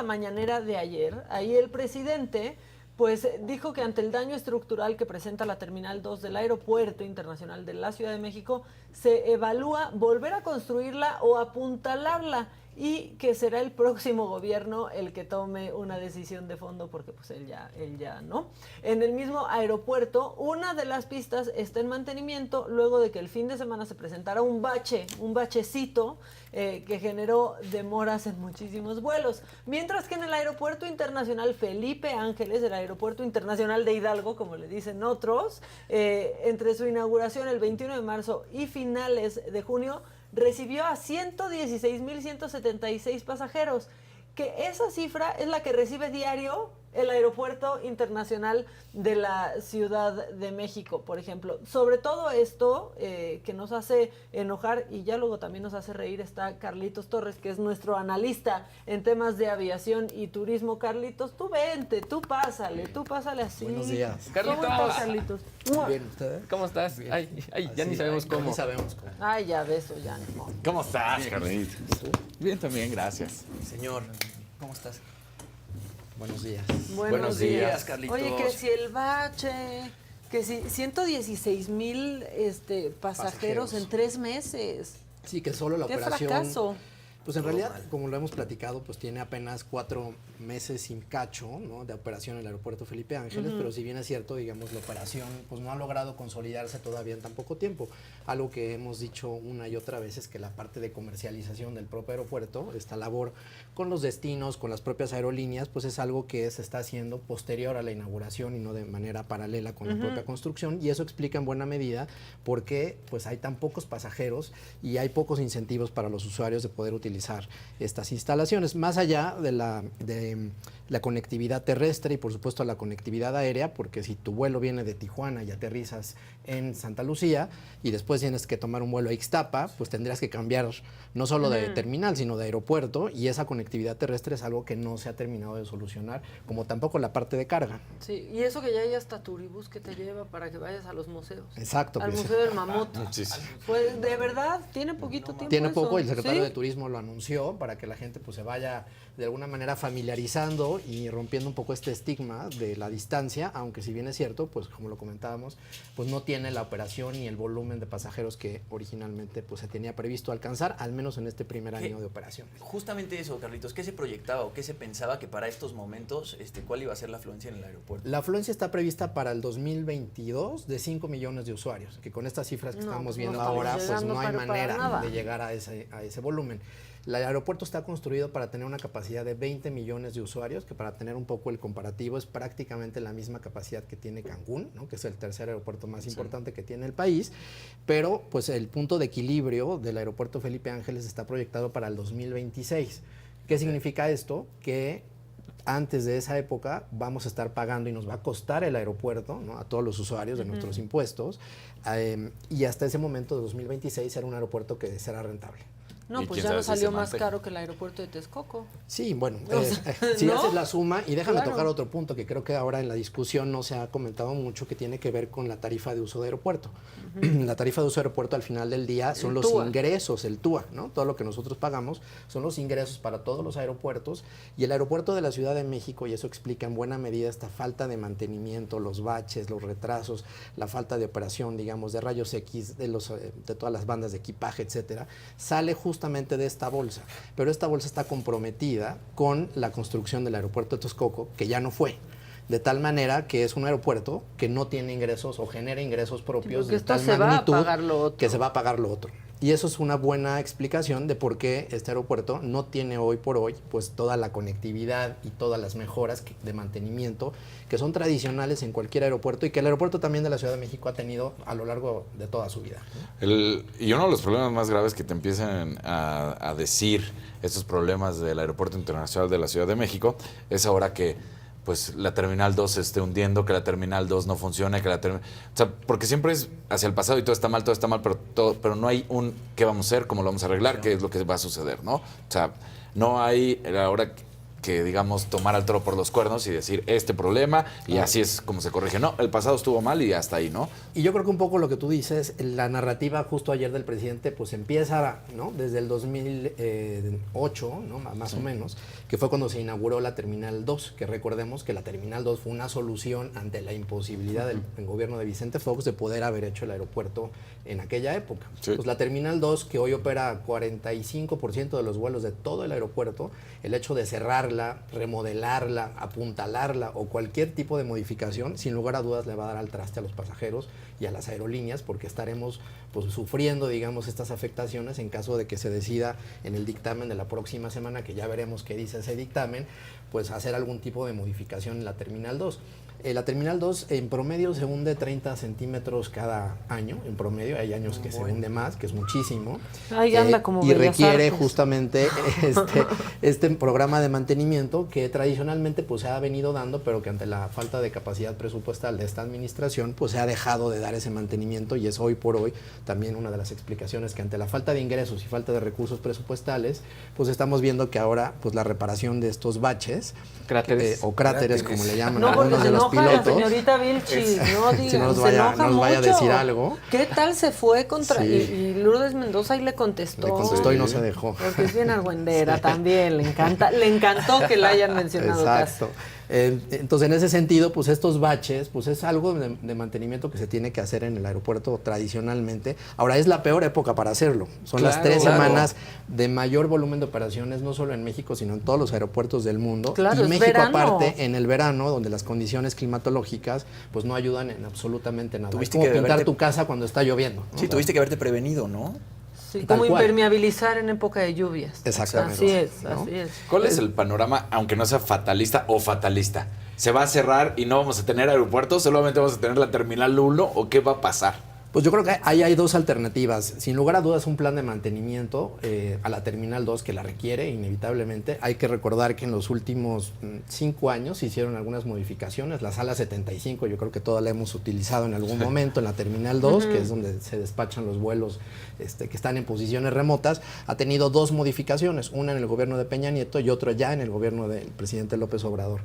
la mañanera de ayer, ahí el presidente pues dijo que ante el daño estructural que presenta la Terminal 2 del Aeropuerto Internacional de la Ciudad de México, se evalúa volver a construirla o apuntalarla y que será el próximo gobierno el que tome una decisión de fondo porque pues él ya no. En el mismo aeropuerto, una de las pistas está en mantenimiento luego de que el fin de semana se presentara un bachecito que generó demoras en muchísimos vuelos. Mientras que en el Aeropuerto Internacional Felipe Ángeles, el Aeropuerto Internacional de Hidalgo, como le dicen otros, entre su inauguración el 21 de marzo y finales de junio, recibió a 116,176 pasajeros, que esa cifra es la que recibe diario el Aeropuerto Internacional de la Ciudad de México, por ejemplo. Sobre todo esto que nos hace enojar y ya luego también nos hace reír está Carlitos Torres, que es nuestro analista en temas de aviación y turismo. Carlitos, tú vente, tú pásale así. Buenos días. ¿Cómo estás, Carlitos? Bien, ¿usted? ¿Cómo estás? Bien. Ay, ya ni sabemos cómo. Ni sabemos cómo. Ay, ya beso, ya no. ¿Cómo estás, Carlitos? Bien también, gracias. Señor, ¿cómo estás? Buenos días. Buenos días, Carlitos. Oye, que si el bache, que si 116,000 pasajeros en 3 meses. Sí, que solo la ¡Qué operación... fracaso! Pues en realidad, como lo hemos platicado, pues tiene apenas 4 meses sin cacho, ¿no?, de operación en el aeropuerto Felipe Ángeles, pero si bien es cierto, digamos, la operación pues no ha logrado consolidarse todavía en tan poco tiempo. Algo que hemos dicho una y otra vez es que la parte de comercialización del propio aeropuerto, esta labor con los destinos, con las propias aerolíneas, pues es algo que se está haciendo posterior a la inauguración y no de manera paralela con la propia construcción, y eso explica en buena medida por qué pues hay tan pocos pasajeros y hay pocos incentivos para los usuarios de poder utilizar estas instalaciones, más allá de la conectividad terrestre y por supuesto la conectividad aérea, porque si tu vuelo viene de Tijuana y aterrizas en Santa Lucía y después tienes que tomar un vuelo a Ixtapa, pues tendrías que cambiar no solo de terminal, sino de aeropuerto, y esa conectividad terrestre es algo que no se ha terminado de solucionar, como tampoco la parte de carga. Sí, y eso que ya hay hasta turibús que te lleva para que vayas a los museos. Exacto. Al pues, Museo del Mamut. Muchísimo. Pues de verdad, tiene poquito tiempo tiene eso. poco, y el secretario ¿Sí? de Turismo lo anunció para que la gente pues se vaya de alguna manera familiarizando y rompiendo un poco este estigma de la distancia, aunque si bien es cierto, pues como lo comentábamos, pues no tiene la operación ni el volumen de pasajeros que originalmente pues se tenía previsto alcanzar, al menos en este primer año de operación. Justamente eso, Carlitos, ¿qué se proyectaba o qué se pensaba que para estos momentos, cuál iba a ser la afluencia en el aeropuerto? La afluencia está prevista para el 2022 de 5 millones de usuarios, que con estas cifras que estamos viendo no estamos ahora, pues llegando no hay para manera nada. de llegar a ese volumen. El aeropuerto está construido para tener una capacidad de 20 millones de usuarios, que para tener un poco el comparativo es prácticamente la misma capacidad que tiene Cancún, ¿no?, que es el tercer aeropuerto más importante que tiene el país, pero pues el punto de equilibrio del aeropuerto Felipe Ángeles está proyectado para el 2026. ¿Qué significa esto? Que antes de esa época vamos a estar pagando y nos va a costar el aeropuerto, ¿no?, a todos los usuarios de nuestros impuestos, y hasta ese momento de 2026 será un aeropuerto que será rentable. No, ¿Y pues quién ya sabe nos si se salió más mantenga? caro que el aeropuerto de Texcoco. Sí, bueno, O sea, si ¿no? haces la suma, y déjame Claro. tocar otro punto que creo que ahora en la discusión no se ha comentado mucho, que tiene que ver con la tarifa de uso de aeropuerto. La tarifa de uso de aeropuerto al final del día son los TUA. ingresos, el TUA, ¿no? Todo lo que nosotros pagamos son los ingresos para todos los aeropuertos, y el aeropuerto de la Ciudad de México, y eso explica en buena medida esta falta de mantenimiento, los baches, los retrasos, la falta de operación, digamos, de rayos X, de todas las bandas de equipaje, etcétera, sale justamente de esta bolsa. Pero esta bolsa está comprometida con la construcción del aeropuerto de Texcoco, que ya no fue. De tal manera que es un aeropuerto que no tiene ingresos o genera ingresos propios porque de esto tal se va a magnitud pagar lo otro. que se va a pagar lo otro. Y eso es una buena explicación de por qué este aeropuerto no tiene hoy por hoy pues toda la conectividad y todas las mejoras de mantenimiento que son tradicionales en cualquier aeropuerto, y que el aeropuerto también de la Ciudad de México ha tenido a lo largo de toda su vida. Y uno de los problemas más graves que te empiezan a decir estos problemas del Aeropuerto Internacional de la Ciudad de México es ahora que pues la Terminal 2 se esté hundiendo, que la Terminal 2 no funcione, o sea, porque siempre es hacia el pasado y todo está mal, pero no hay un qué vamos a hacer, cómo lo vamos a arreglar, qué es lo que va a suceder, ¿no? O sea, no hay ahora digamos, tomar al toro por los cuernos y decir este problema y así es como se corrige. No, el pasado estuvo mal y hasta ahí, ¿no? Y yo creo que un poco lo que tú dices, la narrativa justo ayer del presidente, pues empieza, ¿no? Desde el 2008, ¿no? Más o menos, que fue cuando se inauguró la Terminal 2, que recordemos que la Terminal 2 fue una solución ante la imposibilidad del gobierno de Vicente Fox de poder haber hecho el aeropuerto en aquella época. Sí. Pues la Terminal 2, que hoy opera 45% de los vuelos de todo el aeropuerto, el hecho de cerrarla, remodelarla, apuntalarla o cualquier tipo de modificación, sin lugar a dudas le va a dar al traste a los pasajeros y a las aerolíneas, porque estaremos pues sufriendo, digamos, estas afectaciones en caso de que se decida en el dictamen de la próxima semana, que ya veremos qué dice ese dictamen, pues hacer algún tipo de modificación en la Terminal 2. La Terminal 2 en promedio se hunde 30 centímetros cada año, en promedio. Hay años que se hunde más, que es muchísimo. Ahí anda como y Bellas requiere Artes. justamente este programa de mantenimiento que tradicionalmente pues se ha venido dando, pero que ante la falta de capacidad presupuestal de esta administración pues se ha dejado de dar ese mantenimiento, y es hoy por hoy también una de las explicaciones que ante la falta de ingresos y falta de recursos presupuestales pues estamos viendo que ahora pues la reparación de estos baches Cráteres. o cráteres como le llaman No, porque algunos se de los enoja la pilotos. señorita Vilchi, no diga, Si no nos se vaya- enoja nos vaya a mucho. decir algo. ¿Qué tal se fue contra...? Sí. Y Lourdes Mendoza ahí le contestó. Le contestó y no se dejó. Porque es bien argüendera también, le encantó que la hayan mencionado Exacto. casi. Entonces, en ese sentido, pues estos baches, pues es algo de mantenimiento que se tiene que hacer en el aeropuerto tradicionalmente. Ahora, es la peor época para hacerlo. Son las 3 claro. semanas de mayor volumen de operaciones, no solo en México, sino en todos los aeropuertos del mundo. Claro, y es México, verano. aparte, en el verano, donde las condiciones climatológicas, pues no ayudan en absolutamente nada. Tuviste es como que pintar haberte- tu casa cuando está lloviendo, ¿no? Sí, tuviste que haberte prevenido, ¿no? Sí, Tal como cual. impermeabilizar en época de lluvias. Exactamente. Así es, ¿no? así es. ¿Cuál es el panorama, aunque no sea fatalista o fatalista? ¿Se va a cerrar y no vamos a tener aeropuertos? ¿Solamente vamos a tener la Terminal 1 o qué va a pasar? Pues yo creo que ahí hay dos alternativas. Sin lugar a dudas, un plan de mantenimiento a la Terminal 2 que la requiere inevitablemente. Hay que recordar que en los últimos 5 años se hicieron algunas modificaciones. La sala 75 yo creo que toda la hemos utilizado en algún momento en la Terminal 2, que es donde se despachan los vuelos que están en posiciones remotas. Ha tenido 2 modificaciones, una en el gobierno de Peña Nieto y otra ya en el gobierno del presidente López Obrador.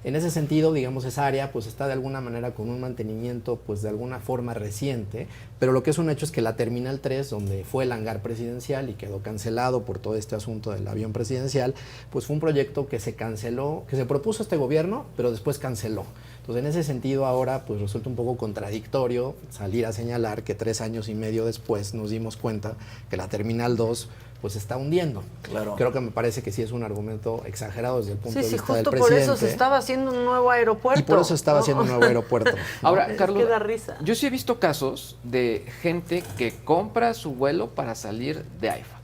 En ese sentido, digamos, esa área pues está de alguna manera con un mantenimiento pues de alguna forma reciente, pero lo que es un hecho es que la Terminal 3, donde fue el hangar presidencial y quedó cancelado por todo este asunto del avión presidencial, pues fue un proyecto que se canceló, que se propuso este gobierno, pero después canceló. Entonces, en ese sentido, ahora pues resulta un poco contradictorio salir a señalar que 3 años y medio después nos dimos cuenta que la Terminal 2 pues se está hundiendo. Claro. Creo que me parece que sí es un argumento exagerado desde el punto Sí, de sí, vista del justo presidente. por eso se estaba haciendo un nuevo aeropuerto. Y por eso estaba ¿no? haciendo un nuevo aeropuerto. Ahora, Es Carlos, que da risa. yo sí he visto casos de gente que compra su vuelo para salir de AIFA.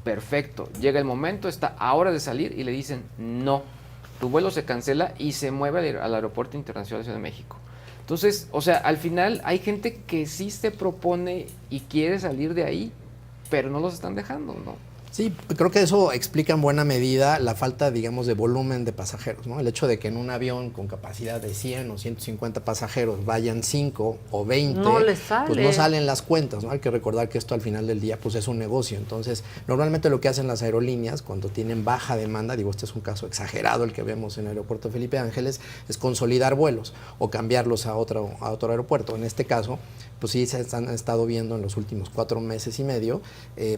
Perfecto, llega el momento, está a hora de salir y le dicen no, tu vuelo se cancela y se mueve al Aeropuerto Internacional de Ciudad de México. Entonces, o sea, al final hay gente que sí se propone y quiere salir de ahí, pero no los están dejando, ¿no? Sí, creo que eso explica en buena medida la falta, digamos, de volumen de pasajeros, ¿no? El hecho de que en un avión con capacidad de 100 o 150 pasajeros vayan 5 o 20, No les sale. pues no salen las cuentas, ¿no? Hay que recordar que esto al final del día pues es un negocio. Entonces, normalmente lo que hacen las aerolíneas cuando tienen baja demanda, digo, este es un caso exagerado el que vemos en el aeropuerto Felipe Ángeles, es consolidar vuelos o cambiarlos a otro aeropuerto. En este caso, pues sí se han estado viendo en los últimos 4 meses y medio,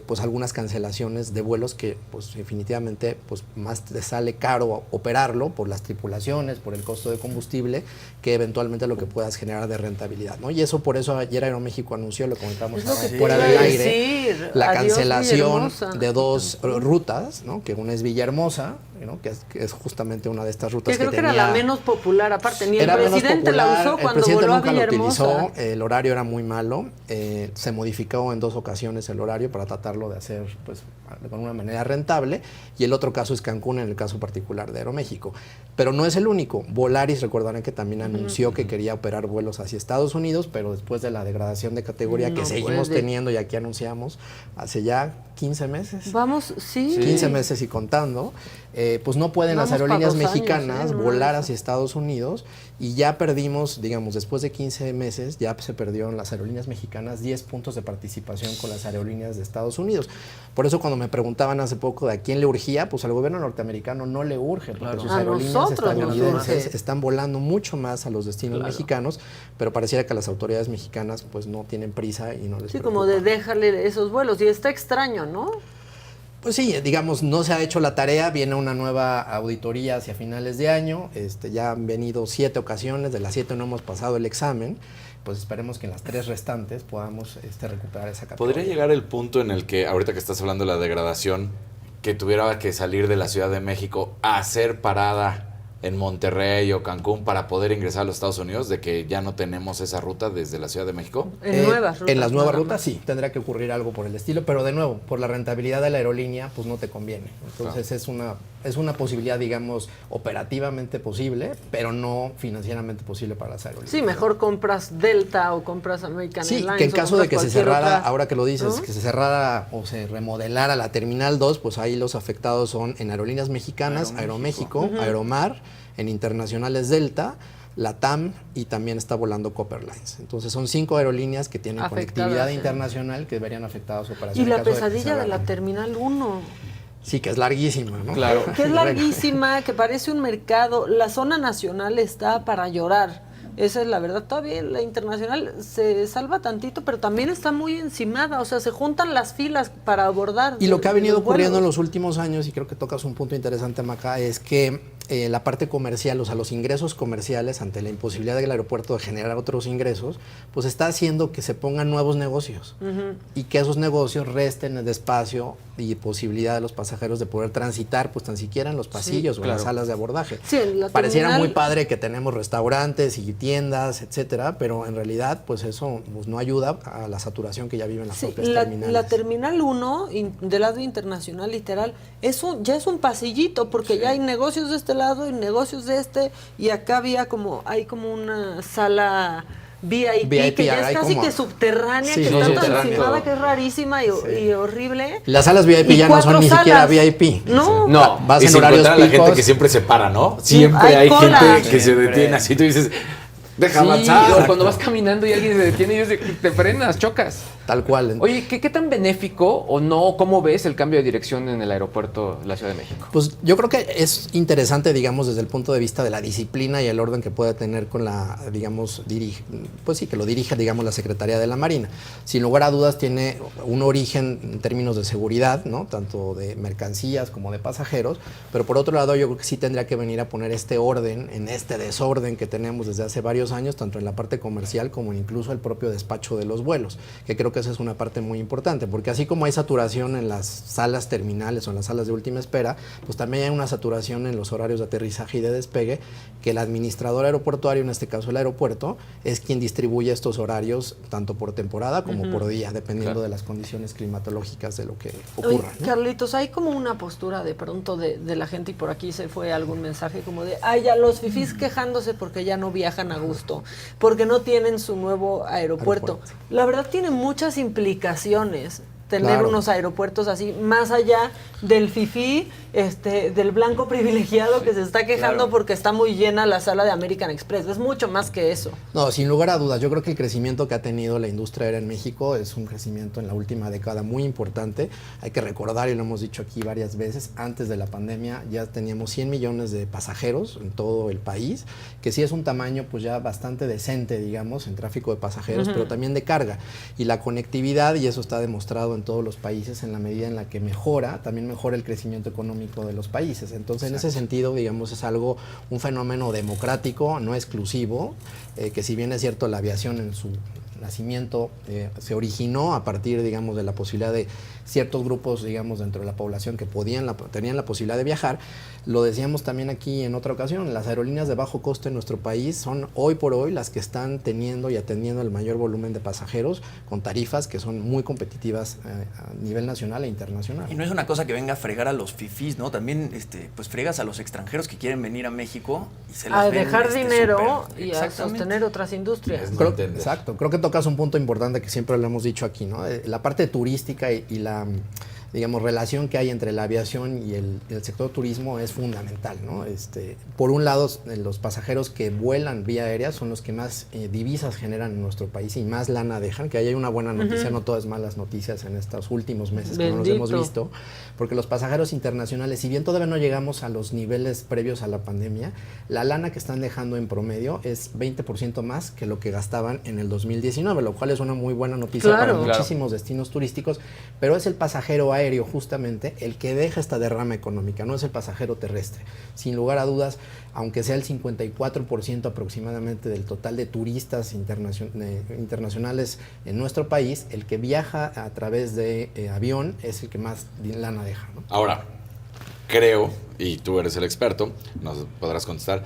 pues algunas cancelaciones de vuelos que pues definitivamente pues más te sale caro operarlo por las tripulaciones, por el costo de combustible, que eventualmente lo que puedas generar de rentabilidad, ¿no? Y eso por eso ayer Aeroméxico anunció, lo comentamos Es lo que fuera te del iba a aire, decir. la Adiós, cancelación Villahermosa. de 2 rutas, ¿no? Que una es Villahermosa, ¿no? que es justamente una de estas rutas Que creo que tenía, era la menos popular, aparte, ni el era menos presidente la popular, usó el cuando presidente voló a nunca lo Villahermosa. utilizó, el horario era muy malo, se modificó en 2 ocasiones el horario para tratarlo de hacer pues con una manera rentable, y el otro caso es Cancún en el caso particular de Aeroméxico. Pero no es el único. Volaris, recordarán que también anunció que quería operar vuelos hacia Estados Unidos, pero después de la degradación de categoría que No seguimos puede. teniendo y aquí anunciamos hace ya 15 meses. Vamos, sí. 15 meses y contando, pues no pueden las Vamos pa' aerolíneas 2 años, mexicanas No, volar hacia Estados Unidos, y ya perdimos, digamos, después de 15 meses, ya se perdieron las aerolíneas mexicanas 10 puntos de participación con las aerolíneas de Estados Unidos. Por eso cuando me preguntaban hace poco de a quién le urgía, pues al gobierno norteamericano no le urge, porque sus A aerolíneas nosotros nos estadounidenses urge. están volando mucho más a los destinos mexicanos, pero pareciera que las autoridades mexicanas pues no tienen prisa y no les Sí, preocupa. como de déjale esos vuelos. Y está extraño, ¿no? Pues sí, digamos, no se ha hecho la tarea, viene una nueva auditoría hacia finales de año, ya han venido 7 ocasiones, de las 7 no hemos pasado el examen, pues esperemos que en las 3 restantes podamos recuperar esa categoría. ¿Podría llegar el punto en el que, ahorita que estás hablando de la degradación, que tuviera que salir de la Ciudad de México a hacer parada en Monterrey o Cancún para poder ingresar a los Estados Unidos, de que ya no tenemos esa ruta desde la Ciudad de México? En nuevas rutas. En las nuevas nada rutas más. sí, tendrá que ocurrir algo por el estilo, pero de nuevo, por la rentabilidad de la aerolínea, pues no te conviene. Entonces es una posibilidad, digamos, operativamente posible, pero no financieramente posible para las aerolíneas. Sí, mejor compras Delta o compras American Sí, Airlines. que en o caso de que compras se cualquier cerrara, otra, ahora que lo dices, ¿no? que se cerrara o se remodelara la Terminal 2, pues ahí los afectados son en Aerolíneas Mexicanas, Aeroméxico, Aeromar, en internacionales Delta, LATAM y también está volando Copperlines. Entonces son 5 aerolíneas que tienen Afectadas, conectividad sí. internacional que verían afectadas su operación. Y en la caso de que se pesadilla de la cerrara. Terminal 1. Sí, que es larguísima, ¿no? Claro. Que es larguísima, que parece un mercado. La zona nacional está para llorar. Esa es la verdad. Todavía la internacional se salva tantito, pero también está muy encimada. O sea, se juntan las filas para abordar. Y lo que ha venido los ocurriendo en vuelos. los últimos años, y creo que tocas un punto interesante, Maca, es que la parte comercial, o sea, los ingresos comerciales, ante la imposibilidad del aeropuerto de generar otros ingresos, pues está haciendo que se pongan nuevos negocios y que esos negocios resten de espacio y posibilidad de los pasajeros de poder transitar, pues tan siquiera en los pasillos o en las claro. salas de abordaje. Sí, en la Pareciera terminal- muy padre que tenemos restaurantes y tiendas, etcétera, pero en realidad, pues eso pues, no ayuda a la saturación que ya viven las Sí, propias terminales. la Terminal 1, del lado internacional, literal, ya es un pasillito, porque ya hay negocios de este lado y negocios de este, y acá hay como una sala VIP, que ya es hay casi como- que subterránea, Sí, que no, está tan subterráneo. encimada que es rarísima y horrible. Las salas VIP Y ya no son 4 ni siquiera salas. VIP. No, No. Vas Y en sin horarios contar a la gente picos. que siempre se para, ¿no? Siempre hay hay cola. gente que se Siempre. detiene así, tú dices, deja Sí, avanzar. o cuando vas caminando y alguien se detiene y te frenas, chocas. Tal cual. Oye, ¿qué tan benéfico o no, cómo ves el cambio de dirección en el aeropuerto de la Ciudad de México? Pues yo creo que es interesante, digamos, desde el punto de vista de la disciplina y el orden que puede tener con la, digamos, pues sí, que lo dirige, digamos, la Secretaría de la Marina. Sin lugar a dudas tiene un origen en términos de seguridad, ¿no? Tanto de mercancías como de pasajeros, pero por otro lado yo creo que sí tendría que venir a poner este orden en este desorden que tenemos desde hace varios años, tanto en la parte comercial como incluso el propio despacho de los vuelos, que creo que esa es una parte muy importante, porque así como hay saturación en las salas terminales o en las salas de última espera, pues también hay una saturación en los horarios de aterrizaje y de despegue, que el administrador aeroportuario, en este caso el aeropuerto, es quien distribuye estos horarios tanto por temporada como por día, dependiendo de las condiciones climatológicas de lo que Oye, ocurra, ¿no? Carlitos, hay como una postura de pronto de la gente, y por aquí se fue algún mensaje como de, ay, ya los fifís quejándose porque ya no viajan a gusto, porque no tienen su nuevo aeropuerto. La verdad tiene muchas implicaciones tener Claro. unos aeropuertos así, más allá del fifí, del blanco privilegiado que se está quejando Claro. porque está muy llena la sala de American Express. Es mucho más que eso. No, sin lugar a dudas, yo creo que el crecimiento que ha tenido la industria aérea en México es un crecimiento en la última década muy importante. Hay que recordar, y lo hemos dicho aquí varias veces, antes de la pandemia ya teníamos 100 millones de pasajeros en todo el país, que sí es un tamaño pues ya bastante decente, digamos, en tráfico de pasajeros, pero también de carga. Y la conectividad, y eso está demostrado en todos los países, en la medida en la que mejora, también mejora el crecimiento económico de los países. Entonces, en ese sentido, digamos, es algo, un fenómeno democrático, no exclusivo, que si bien es cierto la aviación en su nacimiento se originó a partir, digamos, de la posibilidad de ciertos grupos, digamos, dentro de la población que tenían la posibilidad de viajar. Lo decíamos también aquí en otra ocasión, las aerolíneas de bajo costo en nuestro país son hoy por hoy las que están teniendo y atendiendo el mayor volumen de pasajeros con tarifas que son muy competitivas a nivel nacional e internacional. Y no es una cosa que venga a fregar a los fifís, ¿no? También pues fregas a los extranjeros que quieren venir a México y se las A ven, dejar dinero súper- y a Exactamente. sostener otras industrias. Es no Creo, entender. exacto, creo que tocas un punto importante que siempre lo hemos dicho aquí, ¿no? La parte turística y la digamos, relación que hay entre la aviación y el sector turismo es fundamental, ¿no? Por un lado, los pasajeros que vuelan vía aérea son los que más divisas generan en nuestro país y más lana dejan, que ahí hay una buena noticia, no todas malas noticias en estos últimos meses que no nos hemos visto, porque los pasajeros internacionales, si bien todavía no llegamos a los niveles previos a la pandemia, la lana que están dejando en promedio es 20% más que lo que gastaban en el 2019, lo cual es una muy buena noticia para muchísimos destinos turísticos, pero es el pasajero aéreo justamente el que deja esta derrama económica, no es el pasajero terrestre. Sin lugar a dudas, aunque sea el 54% aproximadamente del total de turistas internacionales en nuestro país, el que viaja a través de avión es el que más lana deja, ¿no? Ahora, creo, y tú eres el experto, nos podrás contestar,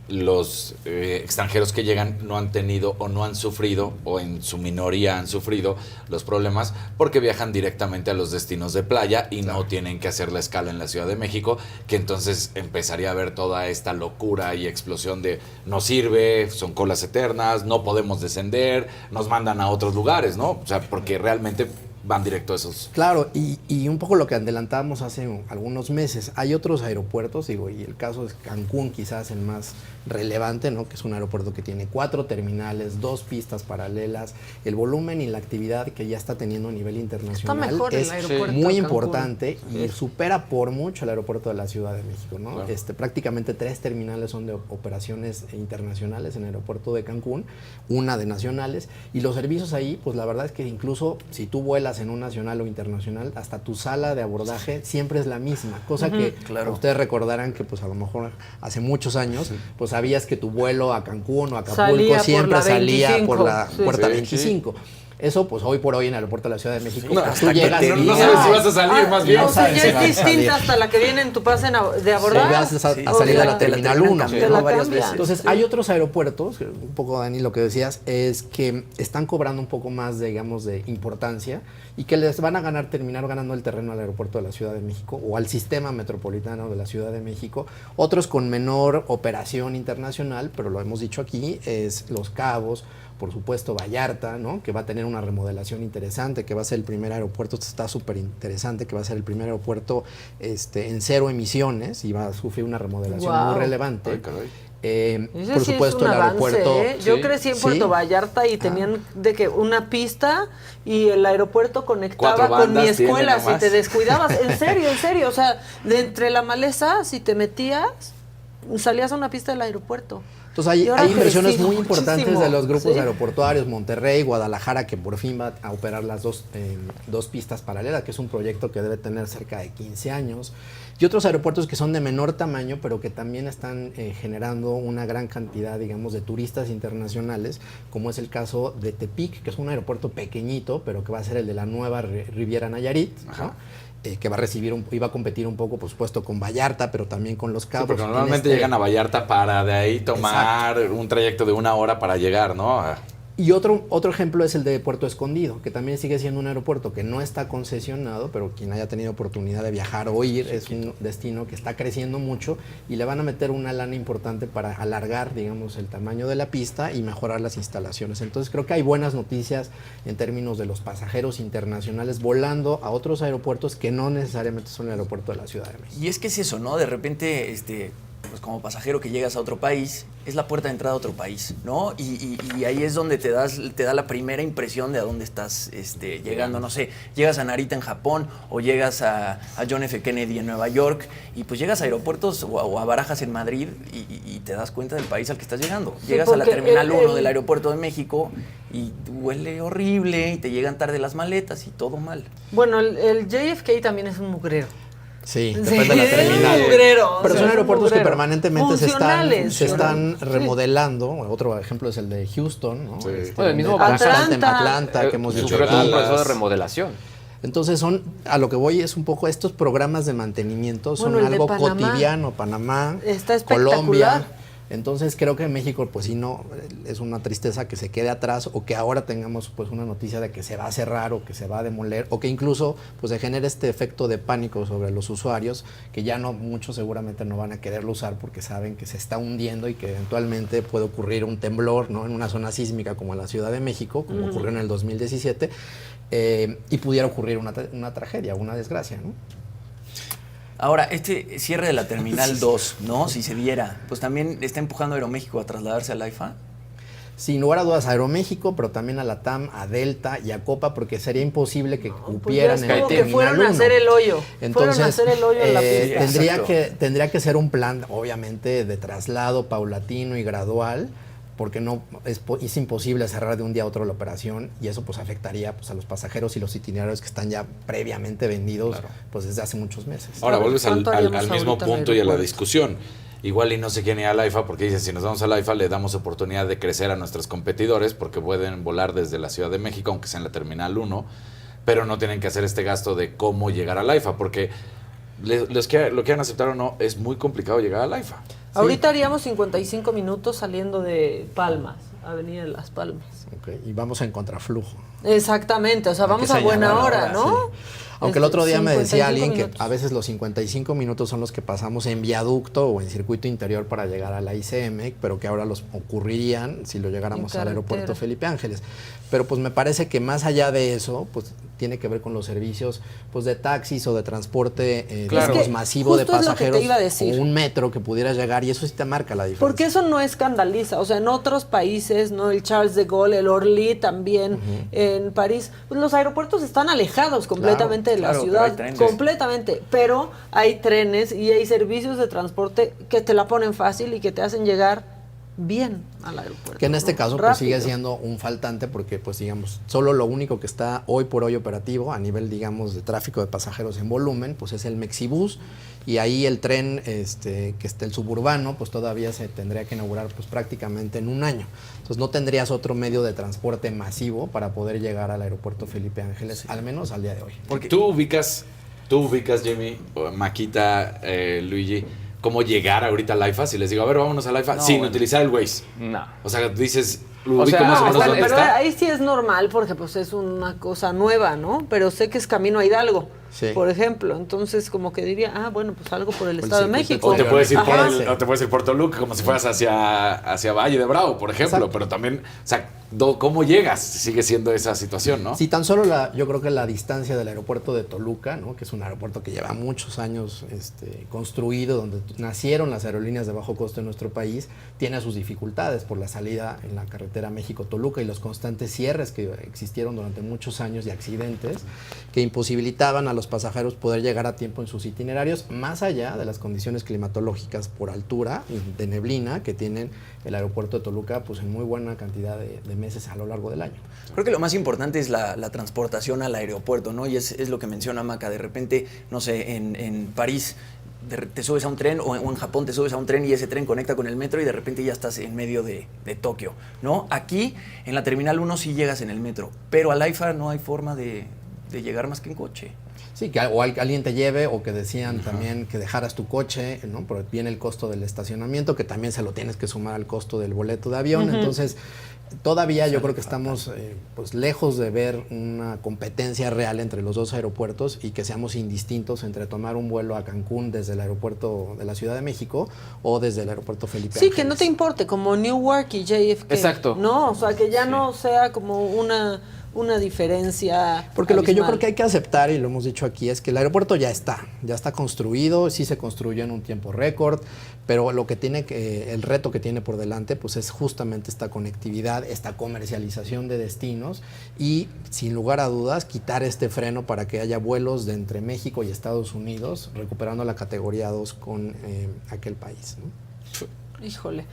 los extranjeros que llegan no han tenido o no han sufrido, o en su minoría han sufrido los problemas porque viajan directamente a los destinos de playa y no tienen que hacer la escala en la Ciudad de México, que entonces empezaría a haber toda esta locura y explosión de no sirve, son colas eternas, no podemos descender, nos mandan a otros lugares, ¿no? O sea, porque realmente van directo a esos. Claro, y un poco lo que adelantábamos hace algunos meses, hay otros aeropuertos, digo, y el caso es Cancún, quizás el más relevante, ¿no? Que es un aeropuerto que tiene 4 terminales, 2 pistas paralelas, el volumen y la actividad que ya está teniendo a nivel internacional está mejor es el aeropuerto muy de importante y supera por mucho el aeropuerto de la Ciudad de México, ¿no? Claro. Prácticamente 3 terminales son de operaciones internacionales en el aeropuerto de Cancún, una de nacionales, y los servicios ahí, pues la verdad es que incluso si tú vuelas en un nacional o internacional, hasta tu sala de abordaje siempre es la misma, cosa que ustedes recordarán que pues a lo mejor hace muchos años, pues sabías que tu vuelo a Cancún o a Acapulco siempre salía por la puerta 25. Eso, pues hoy por hoy en el aeropuerto de la Ciudad de México, No, pues, tú llegas y no sabes si vas a salir, más bien. O sea, sabes ya si es vas a salir. distinta hasta la que viene en tu pase de abordar. Vas a salir O de sea, la Terminal 1. te la varias cambian. veces. Entonces, hay otros aeropuertos, un poco, Dani, lo que decías, es que están cobrando un poco más, digamos, de importancia y que les van a terminar ganando el terreno al aeropuerto de la Ciudad de México o al sistema metropolitano de la Ciudad de México. Otros con menor operación internacional, pero lo hemos dicho aquí, es Los Cabos, por supuesto Vallarta, ¿no? Que va a tener una remodelación interesante, que va a ser el primer aeropuerto, esto está súper interesante, que va a ser el primer aeropuerto en 0 emisiones y va a sufrir una remodelación muy relevante. Ay, caray. Ese Por sí supuesto es un el avance, aeropuerto. ¿eh? Yo crecí en Puerto Vallarta y tenían de que una pista y el aeropuerto conectaba 4 con mi bandas tiene escuela. Si nomás. te descuidabas, en serio, o sea, de entre la maleza, si te metías, salías a una pista del aeropuerto. Entonces Y ahora hay ha inversiones crecido muy importantes muchísimo. de los grupos Sí. aeroportuarios, Monterrey, Guadalajara, que por fin va a operar las dos pistas paralelas, que es un proyecto que debe tener cerca de 15 años, y otros aeropuertos que son de menor tamaño, pero que también están generando una gran cantidad, digamos, de turistas internacionales, como es el caso de Tepic, que es un aeropuerto pequeñito, pero que va a ser el de la nueva Riviera Nayarit, ¿no? Que va a recibir, iba a competir un poco, por supuesto, con Vallarta, pero también con Los Cabos. Sí, porque normalmente llegan a Vallarta para de ahí tomar un trayecto de 1 hora para llegar, ¿no? Y otro ejemplo es el de Puerto Escondido, que también sigue siendo un aeropuerto que no está concesionado, pero quien haya tenido oportunidad de viajar o ir, es un destino que está creciendo mucho y le van a meter una lana importante para alargar, digamos, el tamaño de la pista y mejorar las instalaciones. Entonces creo que hay buenas noticias en términos de los pasajeros internacionales volando a otros aeropuertos que no necesariamente son el aeropuerto de la Ciudad de México. Y es que es eso, ¿no? De repente, pues como pasajero que llegas a otro país, es la puerta de entrada a otro país, ¿no? Y ahí es donde te da la primera impresión de a dónde estás llegando, no sé, llegas a Narita en Japón o llegas a John F. Kennedy en Nueva York y pues llegas a aeropuertos o a Barajas en Madrid y te das cuenta del país al que estás llegando. Sí, Llegas a la porque Terminal 1 del aeropuerto de México y huele horrible y te llegan tarde las maletas y todo mal. Bueno, el JFK también es un mugrero. Sí, depende de la es un terminal. mugrero. Pero son es un aeropuertos que mugrero. permanentemente se Funcionales, están sí. remodelando. Otro ejemplo es el de Houston, ¿no? Sí. Bueno, el mismo Atlanta, que hemos sufrió dicho. todo un proceso de Dallas. remodelación. Entonces a lo que voy es un poco, estos programas de mantenimiento son Bueno, el de algo Panamá cotidiano. Panamá, está espectacular. Colombia, Entonces creo que en México, pues sí, no, es una tristeza que se quede atrás o que ahora tengamos pues una noticia de que se va a cerrar o que se va a demoler o que incluso pues se genere este efecto de pánico sobre los usuarios que ya no, muchos seguramente no van a quererlo usar porque saben que se está hundiendo y que eventualmente puede ocurrir un temblor, ¿no? En una zona sísmica como la Ciudad de México, como ocurrió en el 2017, y pudiera ocurrir una tragedia, una desgracia, ¿no? Ahora, este cierre de la Terminal 2, ¿no? Si se diera, pues también está empujando a Aeroméxico a trasladarse a la AIFA. Sin lugar a dudas a Aeroméxico, pero también a la TAM, a Delta y a Copa, porque sería imposible que cupieran Pues ya es como el que Terminal fueron a 1. hacer el hoyo. Entonces, fueron a hacer el hoyo en la pista. tendría que ser un plan, obviamente, de traslado paulatino y gradual, porque no es imposible cerrar de un día a otro la operación y eso pues afectaría pues, a los pasajeros y los itinerarios que están ya previamente vendidos pues desde hace muchos meses. Ahora vuelves al ¿Cuánto haríamos mismo ahorita en el punto y a la aeropuerto? discusión. Igual y no se quieren ir al AIFA porque dicen, si nos vamos al AIFA le damos oportunidad de crecer a nuestros competidores porque pueden volar desde la Ciudad de México, aunque sea en la Terminal 1, pero no tienen que hacer este gasto de cómo llegar al AIFA, porque los que lo quieran aceptar o no, es muy complicado llegar al AIFA. Ahorita haríamos 55 minutos saliendo de Palmas, Avenida de Las Palmas. Okay, y vamos en contraflujo. Exactamente, o sea, vamos a buena hora, ¿no? Sí. Aunque el otro día me decía 55 alguien minutos. que a veces los 55 minutos son los que pasamos en viaducto o en circuito interior para llegar a la ICM, pero que ahora los ocurrirían si lo llegáramos En al aeropuerto carretera. Felipe Ángeles. Pero pues me parece que más allá de eso, pues tiene que ver con los servicios pues de taxis o de transporte Claro. digamos, Es que masivo de justo es lo que te pasajeros iba a decir. o un metro que pudiera llegar y eso sí te marca la diferencia. Porque eso no escandaliza, o sea, en otros países, ¿no? El Charles de Gaulle, el Orly también, en París, pues los aeropuertos están alejados completamente de la claro, pero ciudad, hay trenes. completamente, pero hay trenes y hay servicios de transporte que te la ponen fácil y que te hacen llegar bien al aeropuerto. Que en este ¿no? caso pues, sigue Rápido. siendo un faltante porque pues digamos, solo lo único que está hoy por hoy operativo a nivel digamos de tráfico de pasajeros en volumen, pues es el Mexibus y ahí el tren que está el suburbano, pues todavía se tendría que inaugurar pues prácticamente en un año. Entonces no tendrías otro medio de transporte masivo para poder llegar al aeropuerto Felipe Ángeles, al menos al día de hoy. Porque tú ubicas, Jimmy, o Maquita, Luigi, cómo llegar ahorita al AIFA. Si les digo, a ver, vámonos al AIFA, No, sin bueno. utilizar el Waze. No. O sea, dices, O ubico sea, más o No, menos dónde pero está. ahí sí es normal porque pues es una cosa nueva, ¿no? Pero sé que es camino a Hidalgo, Sí. por ejemplo. Entonces como que diría, bueno, pues algo por el Por el Estado de circuito México. O te puedes ir Ajá. o te puedes ir por Toluca, como si fueras hacia Valle de Bravo, por ejemplo. Exacto. Pero también, o sea, ¿cómo llegas? Sigue siendo esa situación, ¿no? Si tan solo yo creo que la distancia del aeropuerto de Toluca, ¿no? Que es un aeropuerto que lleva muchos años construido, donde nacieron las aerolíneas de bajo costo en nuestro país, tiene sus dificultades por la salida en la carretera México-Toluca y los constantes cierres que existieron durante muchos años y accidentes que imposibilitaban a los pasajeros poder llegar a tiempo en sus itinerarios, más allá de las condiciones climatológicas por altura y de neblina que tienen el aeropuerto de Toluca pues en muy buena cantidad de meses a lo largo del año. Creo que lo más importante es la transportación al aeropuerto, ¿no? Y es lo que menciona Maca. De repente, no sé, en París te subes a un tren o en Japón te subes a un tren y ese tren conecta con el metro y de repente ya estás en medio de Tokio, ¿no? Aquí, en la Terminal 1 sí llegas en el metro, pero al AIFA no hay forma de llegar más que en coche. Sí, que alguien te lleve o que decían también que dejaras tu coche, ¿no? Pero viene el costo del estacionamiento, que también se lo tienes que sumar al costo del boleto de avión. Entonces, todavía yo creo que estamos pues lejos de ver una competencia real entre los dos aeropuertos y que seamos indistintos entre tomar un vuelo a Cancún desde el aeropuerto de la Ciudad de México o desde el aeropuerto Felipe Sí, Ángeles. que no te importe, como Newark y JFK. Exacto. No, o sea, que ya no sea como una diferencia. Porque lo que yo abismal. creo que hay que aceptar, y lo hemos dicho aquí, es que el aeropuerto ya está construido, sí se construyó en un tiempo récord, pero lo que el reto que tiene por delante, pues es justamente esta conectividad, esta comercialización de destinos y, sin lugar a dudas, quitar este freno para que haya vuelos de entre México y Estados Unidos, recuperando la categoría 2 con aquel país, ¿no? Híjole.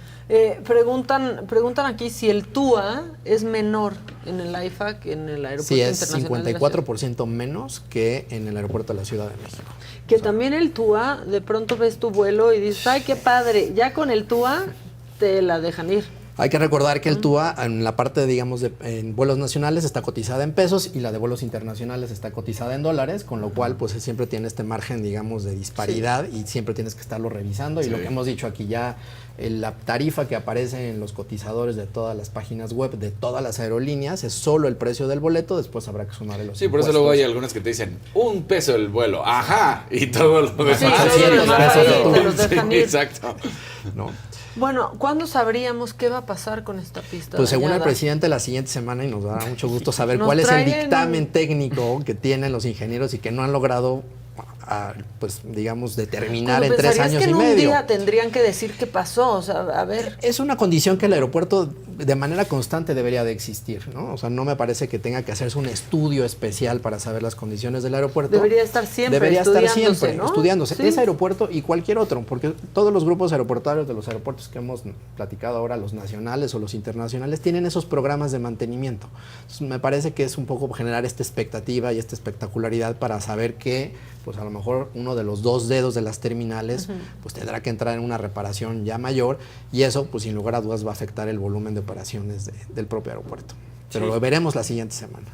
Preguntan aquí si el TUA es menor en el AIFA que en el aeropuerto Sí, es internacional de la ciudad. 54% menos que en el aeropuerto de la Ciudad de México. Que también el TUA, de pronto ves tu vuelo y dices, ay, qué padre, ya con el TUA te la dejan ir. Hay que recordar que el TUA en la parte, digamos, en vuelos nacionales está cotizada en pesos y la de vuelos internacionales está cotizada en dólares, con lo cual pues siempre tiene este margen, digamos, de disparidad y siempre tienes que estarlo revisando. Y lo que hemos dicho aquí ya, la tarifa que aparece en los cotizadores de todas las páginas web de todas las aerolíneas es solo el precio del boleto, después habrá que sumarle los Sí, por eso impuestos. luego hay algunas que te dicen $1 el vuelo, ajá, y todo lo demás. Sí, todo lo demás ahí te los dejan ir. Exacto. ¿No? Bueno, ¿cuándo sabríamos qué va a pasar con esta pista? Pues según el dañada? presidente la siguiente semana, y nos dará mucho gusto saber Nos cuál es el traen- dictamen técnico que tienen los ingenieros y que no han logrado, pues digamos, determinar Cuando en 3 pensarías años que y en un medio. día tendrían que decir qué pasó, o sea, a ver. Es una condición que el aeropuerto de manera constante debería de existir, ¿no? O sea, no me parece que tenga que hacerse un estudio especial para saber las condiciones del aeropuerto. Debería estar siempre Debería estar estudiándose, siempre ¿no? estudiándose. Sí. Ese aeropuerto y cualquier otro, porque todos los grupos aeroportuarios de los aeropuertos que hemos platicado ahora, los nacionales o los internacionales, tienen esos programas de mantenimiento. Entonces, me parece que es un poco generar esta expectativa y esta espectacularidad para saber que, pues a lo mejor uno de los 2 dedos de las terminales, pues tendrá que entrar en una reparación ya mayor y eso, pues sin lugar a dudas, va a afectar el volumen de operaciones del propio aeropuerto. Pero lo veremos la siguiente semana.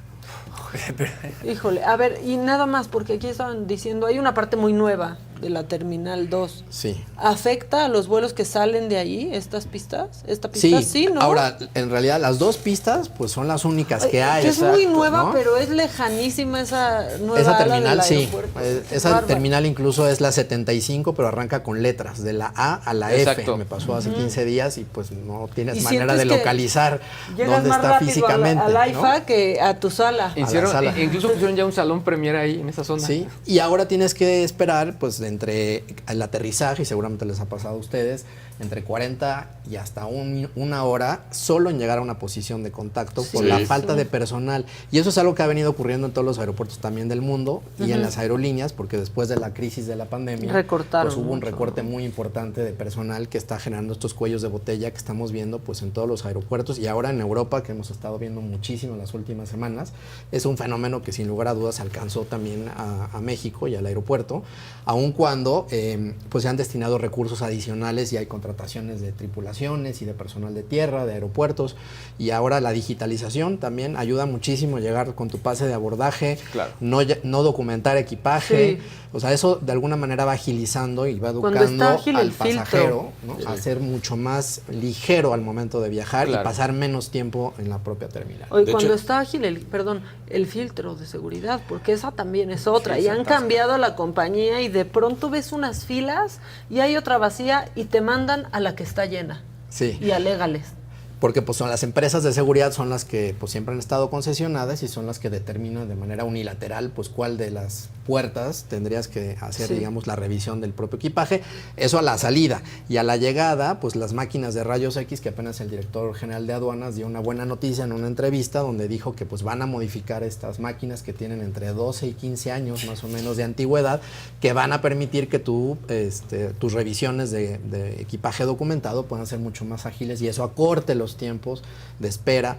Híjole, a ver, y nada más, porque aquí estaban diciendo, hay una parte muy nueva de la Terminal 2. Sí. ¿Afecta a los vuelos que salen de ahí, estas pistas? ¿Esta pista sí, no? Ahora, en realidad, las 2 pistas, pues son las únicas que hay. Que es muy exacto, nueva, ¿no? pero es lejanísima esa nueva Esa ala terminal, del sí. aeropuerto. Esa Bárbaro. terminal incluso es la 75, pero arranca con letras, de la A a la Exacto. F. Me pasó hace 15 días y pues no tienes ¿Y manera de sientes que localizar Llegas dónde más está rápido físicamente. al ¿no? AIFA que a tu sala. Hicieron, sala. incluso pusieron ya un salón premier ahí en esa zona. Sí, y ahora tienes que esperar, pues, entre el aterrizaje, y seguramente les ha pasado a ustedes, entre 40 y hasta una hora solo en llegar a una posición de contacto por la falta de personal. Y eso es algo que ha venido ocurriendo en todos los aeropuertos también del mundo y en las aerolíneas, porque después de la crisis de la pandemia, Recortaron pues hubo un mucho. recorte muy importante de personal que está generando estos cuellos de botella que estamos viendo pues en todos los aeropuertos y ahora en Europa, que hemos estado viendo muchísimo en las últimas semanas. Es un fenómeno que sin lugar a dudas alcanzó también a México y al aeropuerto, aun cuando pues se han destinado recursos adicionales y hay contrataciones de tripulaciones y de personal de tierra, de aeropuertos, y ahora la digitalización también ayuda muchísimo a llegar con tu pase de abordaje, Claro. no documentar equipaje. Sí. O sea, eso de alguna manera va agilizando y va Cuando educando está ágil al el filtro. pasajero, ¿no? A ser mucho más ligero al momento de viajar y Claro. pasar menos tiempo en la propia terminal. Oye, De cuando hecho- está ágil el filtro de seguridad, porque esa también es otra. Y han cambiado la compañía y de pronto ves unas filas y hay otra vacía y te mandan a la que está llena. Sí. Y alégales. Porque pues son las empresas de seguridad son las que pues siempre han estado concesionadas y son las que determinan de manera unilateral pues cuál de las puertas tendrías que hacer Sí. digamos la revisión del propio equipaje, eso a la salida y a la llegada pues las máquinas de rayos X que apenas el director general de aduanas dio una buena noticia en una entrevista donde dijo que pues van a modificar estas máquinas que tienen entre 12 y 15 años más o menos de antigüedad que van a permitir que tus revisiones de equipaje documentado puedan ser mucho más ágiles y eso acorte los tiempos de espera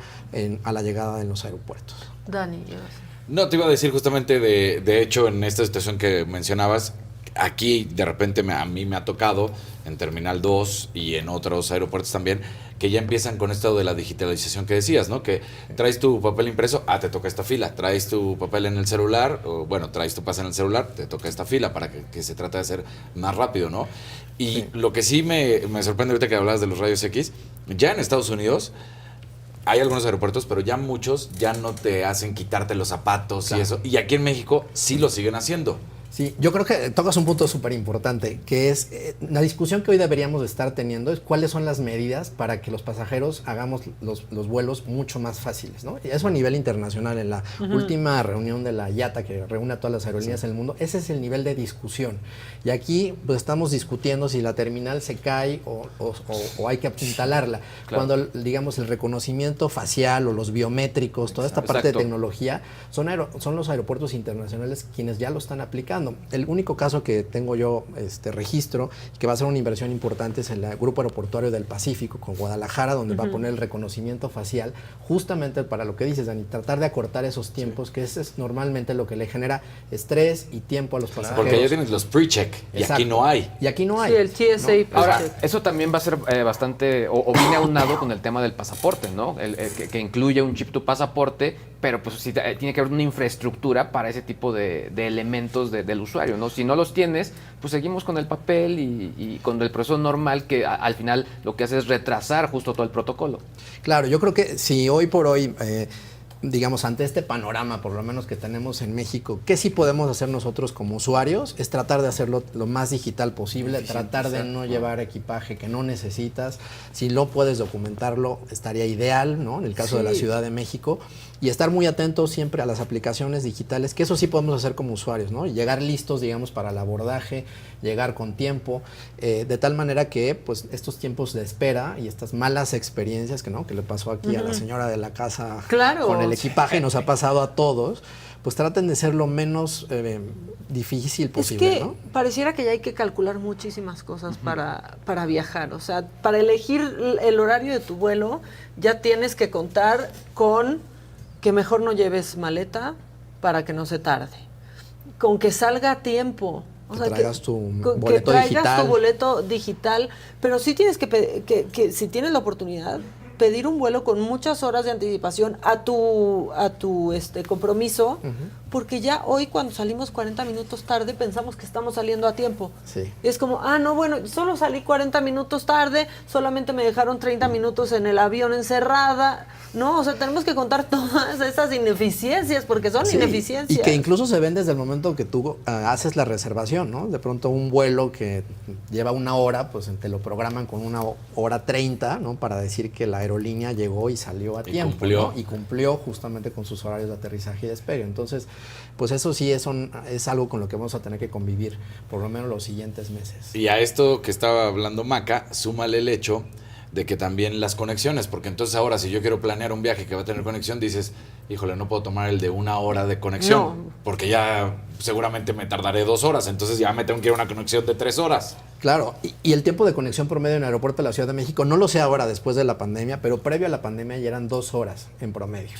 a la llegada en los aeropuertos. Dani, llevas. No, te iba a decir justamente de hecho en esta situación que mencionabas, aquí de repente a mí me ha tocado en Terminal 2 y en otros aeropuertos también, que ya empiezan con esto de la digitalización que decías, ¿no? Que traes tu papel impreso, te toca esta fila, traes tu papel en el celular, o bueno, traes tu pase en el celular, te toca esta fila para que se trate de hacer más rápido, ¿no? Y lo que sí me sorprende ahorita que hablabas de los rayos X, ya en Estados Unidos hay algunos aeropuertos, pero ya muchos ya no te hacen quitarte los zapatos Claro. y eso. Y aquí en México sí lo siguen haciendo. Sí, yo creo que tocas un punto súper importante, que es la discusión que hoy deberíamos de estar teniendo es cuáles son las medidas para que los pasajeros hagamos los vuelos mucho más fáciles, ¿no? Y eso a nivel internacional, en la última reunión de la IATA, que reúne a todas las aerolíneas del mundo, ese es el nivel de discusión. Y aquí pues estamos discutiendo si la terminal se cae o hay que apuntalarla. Claro. Cuando, digamos, el reconocimiento facial o los biométricos, toda esta parte de Exacto. tecnología, son los aeropuertos internacionales quienes ya lo están aplicando. operando. El único caso que tengo yo registro, que va a ser una inversión importante, es el Grupo Aeroportuario del Pacífico con Guadalajara, donde va a poner el reconocimiento facial, justamente para lo que dices, Dani, tratar de acortar esos tiempos, que es normalmente lo que le genera estrés y tiempo a los pasajeros. Porque ya tienes los pre-check y aquí no hay. Y aquí no hay. Sí, el TSA. ¿no? Ahora, eso también va a ser bastante, o viene aunado con el tema del pasaporte, ¿no? Que incluye un chip tu pasaporte, pero pues sí, tiene que haber una infraestructura para ese tipo de elementos del usuario, ¿no? Si no los tienes, pues seguimos con el papel y con el proceso normal que al final lo que hace es retrasar justo todo el protocolo. Claro, yo creo que si hoy por hoy, digamos, ante este panorama, por lo menos que tenemos en México, ¿qué sí podemos hacer nosotros como usuarios? Es tratar de hacerlo lo más digital posible, tratar de no llevar equipaje que no necesitas. Si lo puedes documentarlo, estaría ideal, ¿no? En el caso de la Ciudad de México. Y estar muy atentos siempre a las aplicaciones digitales, que eso sí podemos hacer como usuarios, ¿no? Y llegar listos, digamos, para el abordaje, llegar con tiempo, de tal manera que, pues, estos tiempos de espera y estas malas experiencias que le pasó aquí a la señora de la casa con el equipaje, nos ha pasado a todos, pues traten de ser lo menos difícil posible, es que ¿no? pareciera que ya hay que calcular muchísimas cosas para viajar. O sea, para elegir el horario de tu vuelo, ya tienes que contar con que mejor no lleves maleta para que no se tarde, con que salga a tiempo. O sea, traigas tu boleto que traigas digital. tu boleto digital, pero sí tienes que si tienes la oportunidad, pedir un vuelo con muchas horas de anticipación a tu compromiso, porque ya hoy cuando salimos 40 minutos tarde pensamos que estamos saliendo a tiempo. Sí. Es como, no, bueno, solo salí 40 minutos tarde, solamente me dejaron 30 minutos en el avión encerrada. No, o sea, tenemos que contar todas esas ineficiencias, porque son ineficiencias. Y que incluso se ven desde el momento que tú haces la reservación, ¿no? De pronto un vuelo que lleva 1 hora, pues te lo programan con 1:30, ¿no? Para decir que la aerolínea llegó y salió a tiempo. Cumplió. ¿no? Y cumplió justamente con sus horarios de aterrizaje y despegue. Entonces, pues eso sí es algo con lo que vamos a tener que convivir por lo menos los siguientes meses. Y a esto que estaba hablando Maca, súmale el hecho de que también las conexiones, porque entonces ahora si yo quiero planear un viaje que va a tener conexión, dices, híjole, no puedo tomar el de 1 hora de conexión, No. porque ya seguramente me tardaré 2 horas, entonces ya me tengo que ir a una conexión de 3 horas. Claro, y el tiempo de conexión promedio en el aeropuerto de la Ciudad de México, no lo sé ahora después de la pandemia, pero previo a la pandemia ya eran 2 horas en promedio.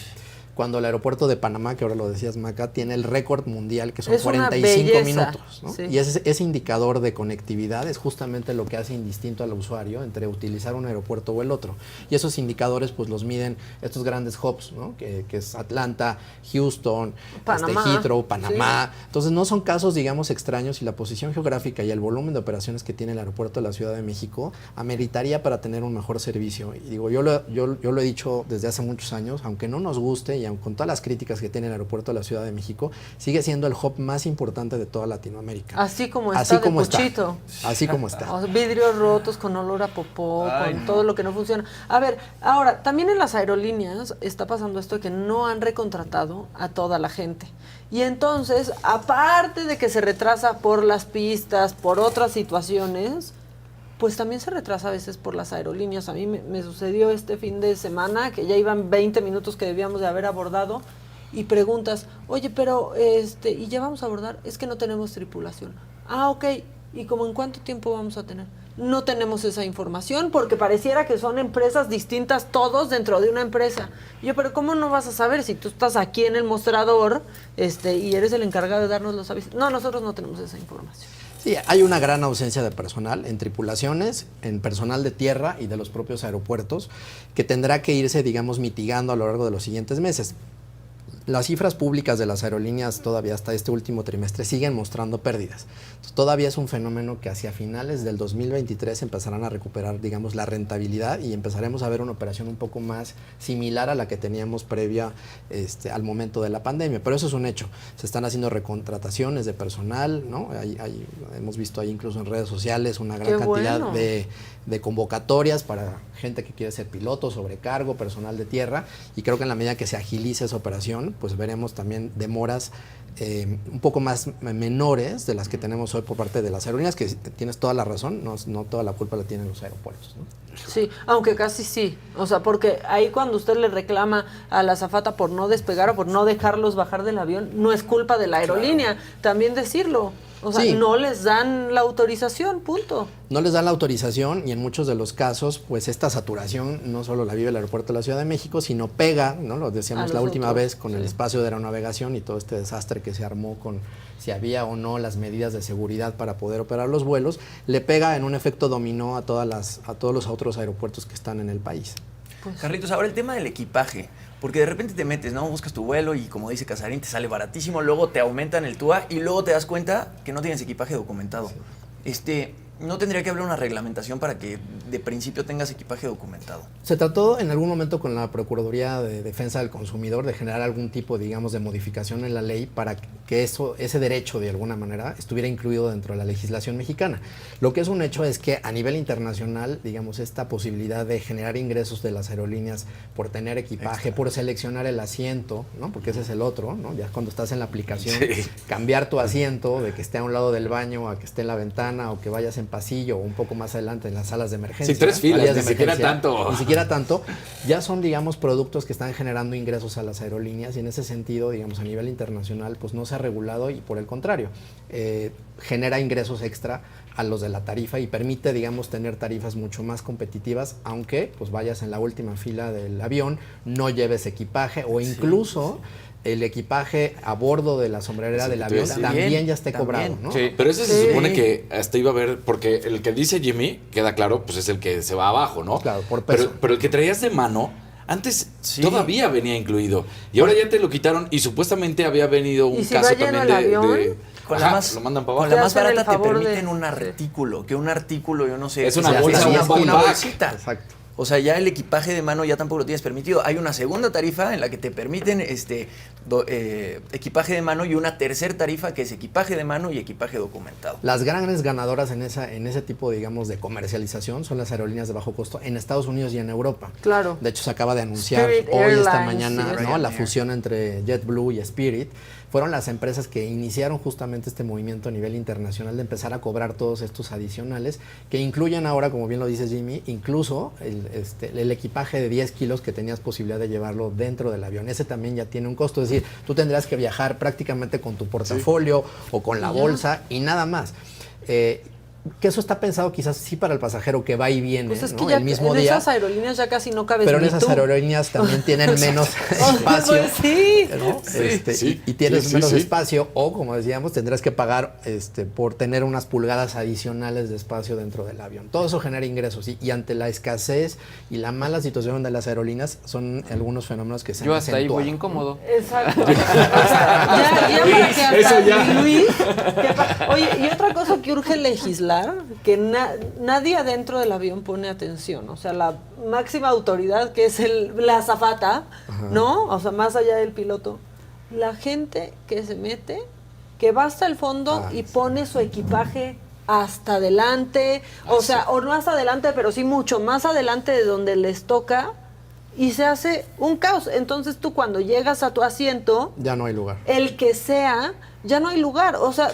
Cuando el aeropuerto de Panamá, que ahora lo decías, Maca, tiene el récord mundial, que son Es una 45 belleza, minutos. ¿no? sí. Y ese indicador de conectividad es justamente lo que hace indistinto al usuario entre utilizar un aeropuerto o el otro. Y esos indicadores pues los miden estos grandes hubs, ¿no? que es Atlanta, Houston, Panamá, Heathrow, Panamá. sí. Entonces no son casos, digamos, extraños, y la posición geográfica y el volumen de operaciones que tiene el aeropuerto de la Ciudad de México ameritaría para tener un mejor servicio. Y digo, yo lo he dicho desde hace muchos años, aunque no nos guste y aun con todas las críticas que tiene el aeropuerto de la Ciudad de México, sigue siendo el hub más importante de toda Latinoamérica. Así como está Así de como está. Puchito. Así como está. O sea, vidrios rotos con olor a popó, con todo lo que no funciona. A ver, ahora, también en las aerolíneas está pasando esto de que no han recontratado a toda la gente. Y entonces, aparte de que se retrasa por las pistas, por otras situaciones, pues también se retrasa a veces por las aerolíneas. A mí me sucedió este fin de semana que ya iban 20 minutos que debíamos de haber abordado y preguntas, oye, pero ¿y ya vamos a abordar? Es que no tenemos tripulación. Ok, ¿y como en cuánto tiempo vamos a tener? No tenemos esa información porque pareciera que son empresas distintas todos dentro de una empresa. Y yo, pero ¿cómo no vas a saber si tú estás aquí en el mostrador y eres el encargado de darnos los avisos? No, nosotros no tenemos esa información. Sí, hay una gran ausencia de personal en tripulaciones, en personal de tierra y de los propios aeropuertos, que tendrá que irse, digamos, mitigando a lo largo de los siguientes meses. Las cifras públicas de las aerolíneas todavía hasta este último trimestre siguen mostrando pérdidas. Entonces, todavía es un fenómeno que hacia finales del 2023 empezarán a recuperar, digamos, la rentabilidad y empezaremos a ver una operación un poco más similar a la que teníamos previa al momento de la pandemia. Pero eso es un hecho. Se están haciendo recontrataciones de personal, ¿no? Hemos visto ahí incluso en redes sociales una gran cantidad de convocatorias para gente que quiere ser piloto, sobrecargo, personal de tierra, y creo que en la medida que se agilice esa operación, pues veremos también demoras un poco más menores de las que tenemos hoy por parte de las aerolíneas, que tienes toda la razón, no toda la culpa la tienen los aeropuertos, ¿no? Sí, aunque casi sí. O sea, porque ahí cuando usted le reclama a la azafata por no despegar o por no dejarlos bajar del avión, no es culpa de la aerolínea. También decirlo. O sea, Sí. no les dan la autorización, punto. No les dan la autorización y en muchos de los casos, pues esta saturación no solo la vive el aeropuerto de la Ciudad de México, sino pega, ¿no? Lo decíamos A la los última otros, vez con el espacio de aeronavegación y todo este desastre que se armó con si había o no las medidas de seguridad para poder operar los vuelos, le pega en un efecto dominó a todos los otros aeropuertos que están en el país. Carlitos, ahora el tema del equipaje, porque de repente te metes, ¿no? Buscas tu vuelo y como dice Casarín, te sale baratísimo, luego te aumentan el TUA y luego te das cuenta que no tienes equipaje documentado. ¿No tendría que haber una reglamentación para que de principio tengas equipaje documentado? Se trató en algún momento con la Procuraduría de Defensa del Consumidor de generar algún tipo, digamos, de modificación en la ley para que ese derecho de alguna manera estuviera incluido dentro de la legislación mexicana. Lo que es un hecho es que a nivel internacional, digamos, esta posibilidad de generar ingresos de las aerolíneas por tener equipaje, por seleccionar el asiento, ¿no? Porque ese es el otro, ¿no? Ya cuando estás en la aplicación, cambiar tu asiento de que esté a un lado del baño a que esté en la ventana o que vayas en pasillo o un poco más adelante en las salas de emergencia. Sí, 3 filas, áreas de ni siquiera emergencia, tanto. Ni siquiera tanto. Ya son, digamos, productos que están generando ingresos a las aerolíneas y en ese sentido, digamos, a nivel internacional, pues no se ha regulado y por el contrario, genera ingresos extra a los de la tarifa y permite, digamos, tener tarifas mucho más competitivas, aunque pues vayas en la última fila del avión, no lleves equipaje o incluso el equipaje a bordo de la sombrerera del avión también ya esté cobrado, ¿no? Sí, pero ese se supone que hasta iba a ver, porque el que dice Jimmy, queda claro, pues es el que se va abajo, ¿no? Claro, por peso. Pero el que traías de mano, antes todavía venía incluido. Y ahora ya te lo quitaron y supuestamente había venido un ¿Y si caso va lleno también el avión? Con Ajá, la más, lo mandan para con abajo. la más Te hacen el barata te favor permiten de- un artículo, que un artículo, yo no sé. Es que una sea bolsa, una una bolsita. Exacto. O sea, ya el equipaje de mano ya tampoco lo tienes permitido. Hay una segunda tarifa en la que te permiten equipaje de mano y una tercera tarifa que es equipaje de mano y equipaje documentado. Las grandes ganadoras en ese tipo, digamos, de comercialización son las aerolíneas de bajo costo en Estados Unidos y en Europa. Claro. De hecho, se acaba de anunciar Spirit hoy, esta Airlines, mañana, sí, ¿no? La Ryanair. fusión entre JetBlue y Spirit. Fueron las empresas que iniciaron justamente este movimiento a nivel internacional de empezar a cobrar todos estos adicionales, que incluyen ahora, como bien lo dice Jimmy, incluso el equipaje de 10 kilos que tenías posibilidad de llevarlo dentro del avión. Ese también ya tiene un costo, es decir, tú tendrás que viajar prácticamente con tu portafolio o con la bolsa y nada más. Que eso está pensado quizás sí para el pasajero que va y viene, Pues es que ¿no? ya El mismo en día. esas aerolíneas ya casi no cabes Pero en ni esas tú. aerolíneas también tienen menos espacio. Pues sí. ¿no? Sí, y tienes sí, menos sí. espacio o, como decíamos, tendrás que pagar por tener unas pulgadas adicionales de espacio dentro del avión. Todo eso genera ingresos y ante la escasez y la mala situación de las aerolíneas son algunos fenómenos que se Yo han hasta ahí voy acentuado. incómodo. Exacto. O sea, ya para que hasta Eso ya. mi Luis. Oye, y otra cosa que urge legislar, que nadie adentro del avión pone atención. O sea, la máxima autoridad que es la azafata, ¿no? O sea, más allá del piloto. La gente que se mete, que va hasta el fondo y pone su equipaje hasta adelante, o sea, o no hasta adelante, pero sí mucho más adelante de donde les toca y se hace un caos. Entonces tú cuando llegas a tu asiento, Ya no hay lugar. el que sea, ya no hay lugar. O sea,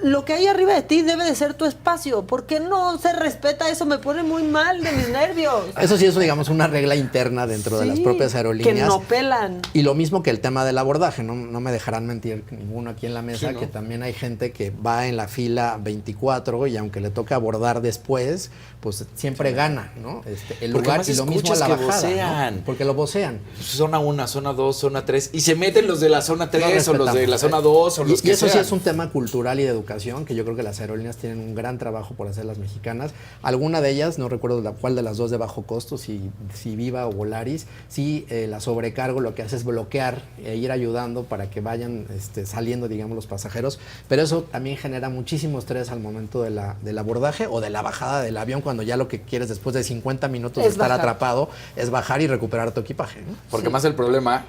lo que hay arriba de ti debe de ser tu espacio. ¿Por qué no se respeta eso? Me pone muy mal de mis nervios. Eso sí es, digamos, una regla interna dentro de las Sí, propias aerolíneas. que no pelan. Y lo mismo que el tema del abordaje, no me dejarán mentir ninguno aquí en la mesa, Sí, ¿no? que también hay gente que va en la fila 24 y aunque le toca abordar después, pues siempre gana, ¿no? El Porque lugar además y lo mismo a escuchas la que bajada, vocean. ¿no? Porque lo vocean. Zona 1, zona 2, zona 3. Y se meten los de la zona 3 o los de respetamos. la zona 2 o los Y que eso sí sean. es un tema cultural y de educación que yo creo que las aerolíneas tienen un gran trabajo por hacer las mexicanas. Alguna de ellas, no recuerdo cuál de las dos de bajo costo, si Viva o Volaris, sí la sobrecargo lo que hace es bloquear e ir ayudando para que vayan saliendo, digamos, los pasajeros. Pero eso también genera muchísimo estrés al momento del abordaje o de la bajada del avión, cuando ya lo que quieres después de 50 minutos de Es estar bajar. atrapado es bajar y recuperar tu equipaje, ¿no? Porque más el problema,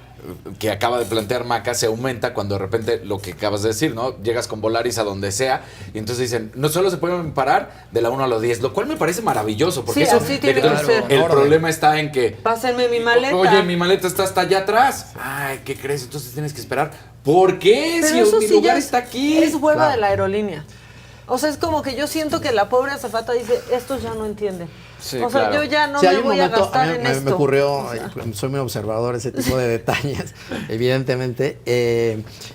que acaba de plantear Maca se aumenta cuando de repente lo que acabas de decir, ¿no? Llegas con Volaris a donde sea y entonces dicen, no solo se pueden parar de la 1 a la 10, lo cual me parece maravilloso, porque Sí, eso así tiene que entonces, ser. el problema está en que Pásenme mi maleta. oye, mi maleta está hasta allá atrás. Ay, ¿qué crees? Entonces tienes que esperar. ¿Por qué? Pero Si eso mi sí lugar ya está aquí. es hueva Claro. de la aerolínea. O sea, es como que yo siento que la pobre azafata dice, estos ya no entienden. Sí, o sea, claro. yo ya no Sí, hay me un voy a momento, gastar mí en me esto. ocurrió, O sea, soy muy observador ese tipo de detalles, evidentemente,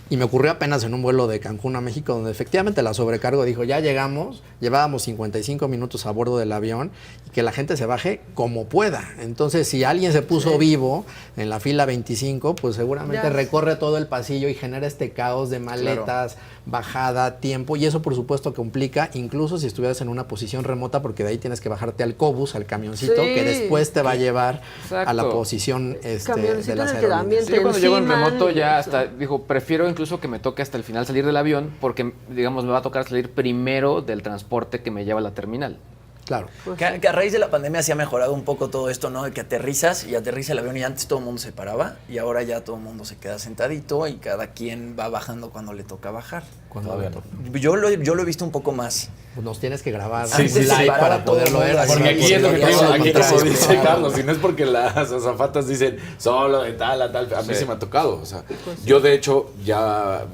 y me ocurrió apenas en un vuelo de Cancún a México, donde efectivamente la sobrecargo dijo, ya llegamos, llevábamos 55 minutos a bordo del avión, y que la gente se baje como pueda. Entonces, si alguien se puso vivo en la fila 25, pues seguramente Ya. recorre todo el pasillo y genera este caos de maletas, bajada, tiempo, y eso por supuesto complica, incluso si estuvieras en una posición remota, porque de ahí tienes que bajarte al Cobus, al camioncito, Sí. que después te va a llevar a la Exacto. posición Camioncito de las en el que también aerolíneas. Sí, yo cuando llego en enciman remoto y ya eso. hasta, dijo, prefiero incluso que me toque hasta el final salir del avión porque, digamos, me va a tocar salir primero del transporte que me lleva a la terminal. Claro. Pues Que a raíz de la pandemia se ha mejorado un poco todo esto, ¿no? De que aterriza el avión y antes todo el mundo se paraba y ahora ya todo el mundo se queda sentadito y cada quien va bajando cuando le toca bajar. Cuando Todavía Yo lo he visto un poco más. pues nos tienes que grabar Sí, un sí, sí, live para para todo poderlo el ver. mundo, así Porque Sí, aquí es lo que te digo, todo lo aquí como contrario. dice Carlos, y no es porque las azafatas dicen solo de tal a tal, a mí sí me ha tocado, o sea, yo de hecho ya,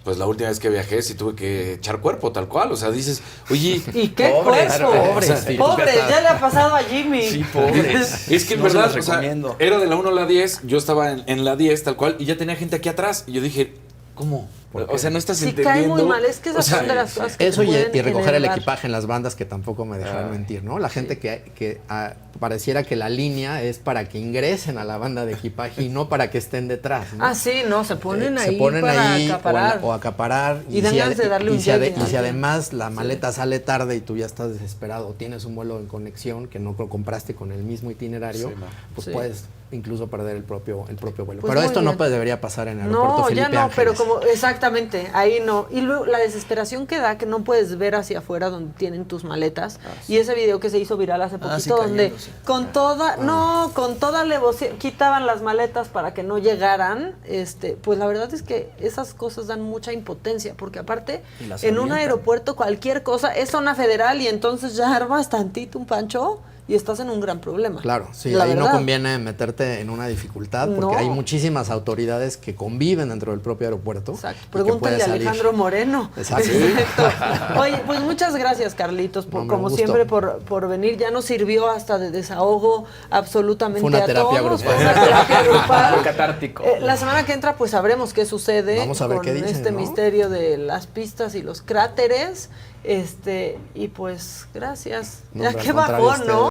pues la última vez que viajé sí tuve que echar cuerpo tal cual, o sea, dices, oye, ¿Y qué Pobres, cuerpo? pobres, sí. Pobres, ya le ha pasado a Jimmy. Sí, pobres. es que en No se verdad, los o sea, recomiendo. era de la 1 a la 10, yo estaba en la 10 tal cual, y ya tenía gente aquí atrás, y yo dije, ¿cómo? O sea, no estás Sí, entendiendo. cae muy mal, es que esas O sea, son de las cosas que Eso te pueden y recoger el enervar. equipaje en las bandas, que tampoco me dejaron mentir, ¿no? La gente que pareciera que la línea es para que ingresen a la banda de equipaje y no para que estén detrás, ¿no? Ah, sí, no, se ponen ahí se ponen para ahí acaparar. o acaparar. Y dan ganas de darle un llegue a y si alguien. además la maleta sale tarde y tú ya estás desesperado o tienes un vuelo en conexión que no lo compraste con el mismo itinerario, Sí, no. pues Sí. puedes incluso perder el propio vuelo. Pues pero muy esto bien. no debería pasar en el aeropuerto No, Felipe ya no, Ángeles. pero como, exactamente, ahí no. Y luego la desesperación que da que no puedes ver hacia afuera donde tienen tus maletas. Y ese video que se hizo viral hace poquito, sí, donde cayéndose. con toda alevosía quitaban las maletas para que no llegaran, pues la verdad es que esas cosas dan mucha impotencia, porque aparte, Y las en un avientan. aeropuerto cualquier cosa es zona federal y entonces ya armas tantito un pancho y estás en un gran problema. Claro, sí, La ahí no verdad. conviene meterte en una dificultad porque No. hay muchísimas autoridades que conviven dentro del propio aeropuerto. Exacto. y que Pregúntale puede a salir. Alejandro Moreno. Exacto. Exacto. Oye, pues muchas gracias, Carlitos, No, hombre, como un gusto. siempre, por venir. Ya nos sirvió hasta de desahogo absolutamente Fue una a terapia todos. grupal. Fue una terapia grupal. Catártico. La semana que entra, pues sabremos qué sucede Vamos a ver con qué dicen, este ¿no? misterio de las pistas y los cráteres. Y pues, gracias. No, Ya hombre, qué al contrario, bajón, ¿no?